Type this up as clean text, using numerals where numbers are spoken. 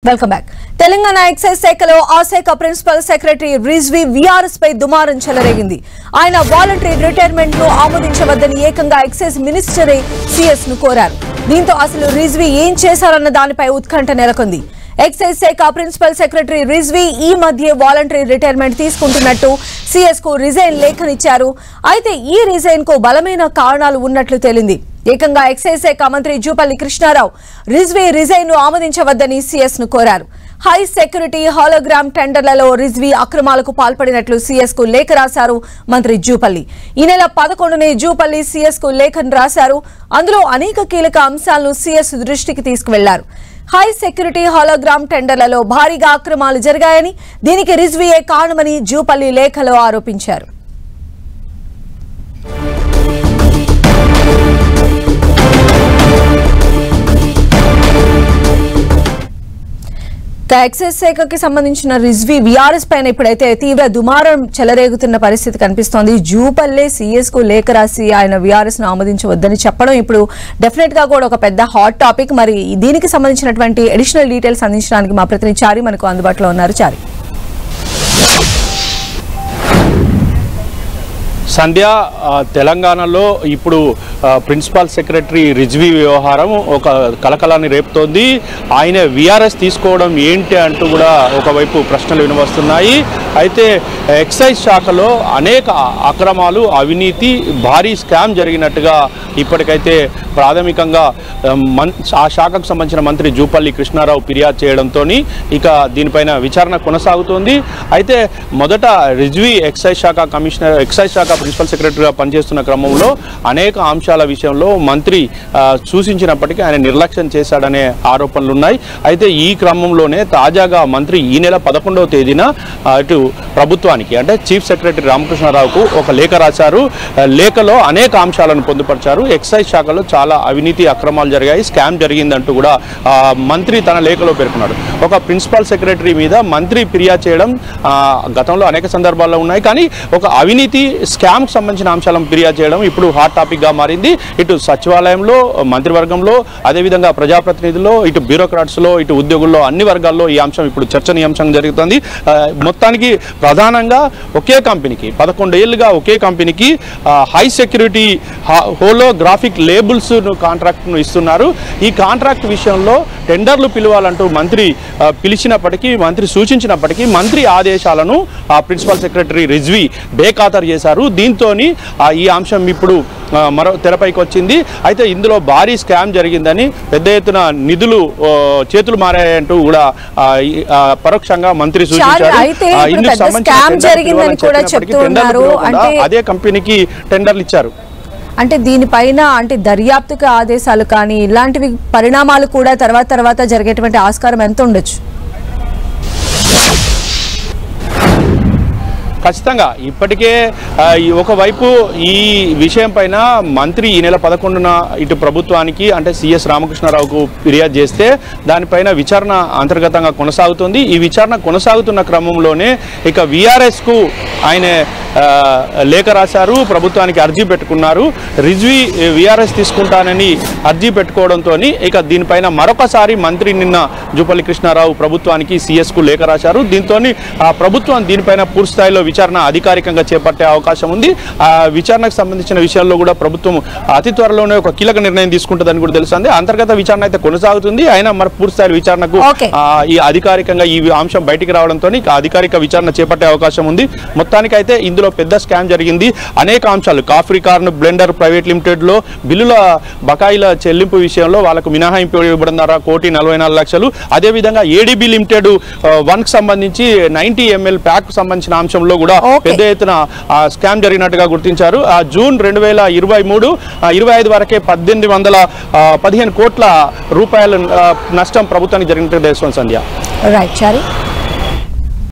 Welcome back. Telangana excise శాఖలో ఆ శాఖ ప్రిన్సిపల్ సెక్రటరీ రిజ్వీ వీఆర్ఎస్ పై దుమారం చెలరేగింది. ఆయన వాలంటరీ రిటైర్మెంట్ ను ఆమోదించవద్దని ఏకంగా ఎక్సైజ్ మినిస్టరే సీఎస్ ను కోరారు. దీంతో అసలు రిజ్వీ ఏం చేశారన్న దానిపై ఉత్కంఠ నెలకొంది. ఎక్సైజ్ శాఖ ప్రిన్సిపల్ సెక్రటరీ రిజ్వీ ఈ మధ్య వాలంటరీ రిటైర్మెంట్ తీసుకుంటున్నట్టు సీఎస్ కు రిజైన్ లేఖనిచ్చారు. అయితే ఈ రిజైన్ కు బలమైన కారణాలు ఉన్నట్లు తేలింది. ఏకంగా ఎక్సైజ్ శాఖ మంత్రి జూపల్లి కృష్ణారావు రిజ్వీ రిజైన్ ను ఆమోదించవద్దని సీఎస్ ను కోరారు. హై సెక్యూరిటీ హాలోగ్రామ్ టెండర్లలో రిజ్వీ అక్రమాలకు పాల్పడినట్లు సీఎస్ కు లేఖ రాశారు మంత్రి జూపల్లి. ఈ నెల 11నే జూపల్లి సీఎస్ కు లేఖను రాశారు. అందులో అనేక కీలక అంశాలను సీఎస్ దృష్టికి తీసుకువెళ్లారు. హై సెక్యూరిటీ హాలోగ్రామ్ టెండర్లలో భారీగా అక్రమాలు జరిగాయని, దీనికి రిజ్వీయే కారణమని జూపల్లి లేఖలో ఆరోపించారు. ఎక్సైజ్ శాఖకి సంబంధించిన రిజ్వీ వీఆర్ఎస్ పైన ఇప్పుడైతే తీవ్ర దుమారం చెలరేగుతున్న పరిస్థితి కనిపిస్తోంది. జూపల్లే సీఎస్ కు లేఖ రాసి ఆయన వీఆర్ఎస్ ను ఆమోదించవద్దని చెప్పడం ఇప్పుడు డెఫినెట్ గా కూడా ఒక పెద్ద హాట్ టాపిక్. మరి దీనికి సంబంధించినటువంటి అడిషనల్ డీటెయిల్స్ అందించడానికి మా ప్రతినిధి చారి మనకు అందుబాటులో ఉన్నారు. చారి, సంధ్య, తెలంగాణలో ఇప్పుడు ప్రిన్సిపల్ సెక్రటరీ రిజ్వీ వ్యవహారం ఒక కలకలాన్ని రేపుతోంది. ఆయన వీఆర్ఎస్ తీసుకోవడం ఏంటి అంటూ కూడా ఒకవైపు ప్రశ్నలు వినవస్తున్నాయి. అయితే ఎక్సైజ్ శాఖలో అనేక అక్రమాలు, అవినీతి, భారీ స్కామ్ జరిగినట్టుగా ఇప్పటికైతే ప్రాథమికంగా ఆ శాఖకు సంబంధించిన మంత్రి జూపల్లి కృష్ణారావు ఫిర్యాదు చేయడంతో ఇక దీనిపైన విచారణ కొనసాగుతోంది. అయితే మొదట రిజ్వీ ఎక్సైజ్ శాఖ ప్రిన్సిపల్ సెక్రటరీగా పనిచేస్తున్న క్రమంలో అనేక అంశాల విషయంలో మంత్రి సూచించినప్పటికీ ఆయన నిర్లక్ష్యం చేశాడనే ఆరోపణలు ఉన్నాయి. అయితే ఈ క్రమంలోనే తాజాగా మంత్రి ఈ నెల 11వ తేదీన ఇటు ప్రభుత్వానికి అంటే చీఫ్ సెక్రటరీ రామకృష్ణారావుకు ఒక లేఖ రాశారు. లేఖలో అనేక అంశాలను పొందుపరిచారు. ఎక్సైజ్ శాఖలో చాలా అవినీతి, అక్రమాలు జరిగాయి, స్కామ్ జరిగిందంటూ కూడా మంత్రి తన లేఖలో పేర్కొన్నాడు. ఒక ప్రిన్సిపల్ సెక్రటరీ మీద మంత్రి ఫిర్యాదు చేయడం గతంలో అనేక సందర్భాల్లో ఉన్నాయి. కానీ ఒక అవినీతి, స్కామ్కి సంబంధించిన అంశాలను ఫిర్యాదు చేయడం ఇప్పుడు హాట్ టాపిక్గా మారింది. ఇటు సచివాలయంలో, మంత్రివర్గంలో, అదేవిధంగా ప్రజాప్రతినిధుల్లో, ఇటు బ్యూరోక్రాట్స్లో, ఇటు ఉద్యోగుల్లో, అన్ని వర్గాల్లో ఈ అంశం ఇప్పుడు చర్చనీయాంశం జరుగుతుంది. మొత్తానికి ప్రధానంగా ఒకే కంపెనీకి 11 ఏళ్లుగా ఒకే కంపెనీకి హై సెక్యూరిటీ హోలోగ్రాఫిక్ లేబుల్స్ కాంట్రాక్ట్ను ఇస్తున్నారు. ఈ కాంట్రాక్ట్ విషయంలో టెండర్లు పిలవాలంటూ మంత్రి పిలిచినప్పటికీ, మంత్రి సూచించినప్పటికీ మంత్రి ఆదేశాలను ప్రిన్సిపల్ సెక్రటరీ రిజ్వీ బేఖాతరు చేశారు. దీంతో ఈ అంశం ఇప్పుడు మరో తెరపైకి వచ్చింది. అయితే ఇందులో భారీ స్కామ్ జరిగిందని, పెద్ద ఎత్తున నిధులు చేతులు మారాయంటూ కూడా పరోక్షంగా మంత్రి సూచించారు. అదే కంపెనీకి టెండర్లు ఇచ్చారు. అంటే దీనిపైన అంటే దర్యాప్తుకి ఆదేశాలు కానీ ఇలాంటివి పరిణామాలు కూడా తర్వాత జరిగేటువంటి ఆస్కారం ఎంత ఉండొచ్చు? ఖచ్చితంగా ఇప్పటికే ఒకవైపు ఈ విషయం పైన మంత్రి ఈ నెల 11న ఇటు ప్రభుత్వానికి అంటే సిఎస్ రామకృష్ణారావుకు ఫిర్యాదు చేస్తే దానిపైన విచారణ అంతర్గతంగా కొనసాగుతుంది. ఈ విచారణ కొనసాగుతున్న క్రమంలోనే ఇక వీఆర్ఎస్కు ఆయన లేఖ రాశారు, ప్రభుత్వానికి అర్జీ పెట్టుకున్నారు. రిజ్వీ వీఆర్ఎస్ తీసుకుంటానని అర్జీ పెట్టుకోవడంతో ఇక దీనిపైన మరొకసారి మంత్రి నిన్న జూపల్లి కృష్ణారావు ప్రభుత్వానికి సిఎస్కు లేఖ రాశారు. దీంతో ప్రభుత్వం దీనిపైన పూర్తి స్థాయిలో విచారణ అధికారికంగా చేపట్టే అవకాశం ఉంది. ఆ విచారణకు సంబంధించిన విషయాల్లో కూడా ప్రభుత్వం అతి త్వరలోనే ఒక కీలక నిర్ణయం తీసుకుంటుందని కూడా తెలుస్తుంది. అంతర్గత విచారణ అయితే కొనసాగుతుంది. అయినా మరి పూర్తి స్థాయి విచారణకు ఈ అధికారికంగా ఈ అంశం బయటికి రావడంతో అధికారిక విచారణ చేపట్టే అవకాశం ఉంది. మొత్తానికైతే ఇందులో పెద్ద స్కామ్ జరిగింది. అనేక అంశాలు, coffee corn blender private limited లో బిల్లుల బకాయిల చెల్లింపు విషయంలో వాళ్ళకు మినహాయింపు ఇవ్వడం ద్వారా 1,44,00,000. అదేవిధంగా ఏడీబీ లిమిటెడ్ 1 కు సంబంధించి 90 ml ప్యాక్ సంబంధించిన అంశంలో కూడా పెద్ద ఎత్తున స్కామ్ జరిగినట్టుగా గుర్తించారు. జూన్ 2023-25 వరకే 1,815 కోట్ల రూపాయల నష్టం ప్రభుత్వానికి జరిగినట్టు తెలుస్తుంది. సంధ్య. రైట్ చారి.